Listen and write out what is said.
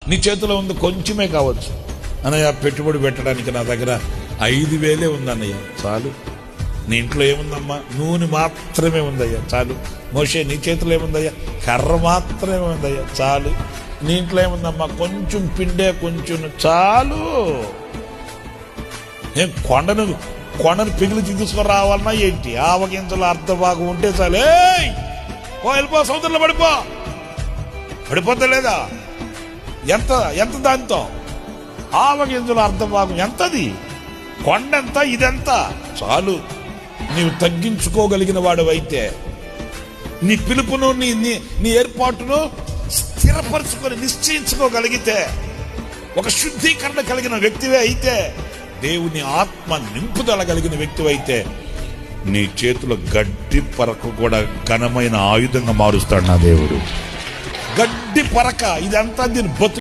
నీ చేతిలో ఉంది కొంచెమే కావచ్చు. అన్నయ్య పెట్టుబడి పెట్టడానికి నా దగ్గర 5,000 ఉందన్నయ్య, చాలు. నీ ఇంట్లో ఏముందమ్మా? నూనె మాత్రమే ఉందయ్యా, చాలు. మోషే నీ చేతిలో ఏముందయ్యా? కర్ర మాత్రమే ఉందయ్యా, చాలు. నీ ఇంట్లో ఏముందమ్మా? కొంచెం పిండే, కొంచెం, చాలు. ఏం కొండను పిగిలి తీసుకొని రావాలన్నా ఏంటి? ఆవగింజలు అర్ధ భాగం ఉంటే చాలు. వెళ్ళిపో, సముద్రంలో పడిపోతా లేదా? ఎంత దాంతో? ఆవగింజలు అర్ధ భాగం ఎంతది? కొండెంత? ఇదెంత? చాలు. నీవు తగ్గించుకోగలిగిన వాడు అయితే, నీ పిలుపును నీ ఏర్పాటును స్థిరపరచుకొని నిశ్చయించుకోగలిగితే, ఒక శుద్ధీకరణ కలిగిన వ్యక్తివే అయితే, దేవుని ఆత్మ నింపుదల కలిగిన వ్యక్తివి అయితే, నీ చేతిలో గడ్డి పరక కూడా ఘనమైన ఆయుధంగా మారుస్తాడు నా దేవుడు. గడ్డి పరక, ఇదంతా దీని బతు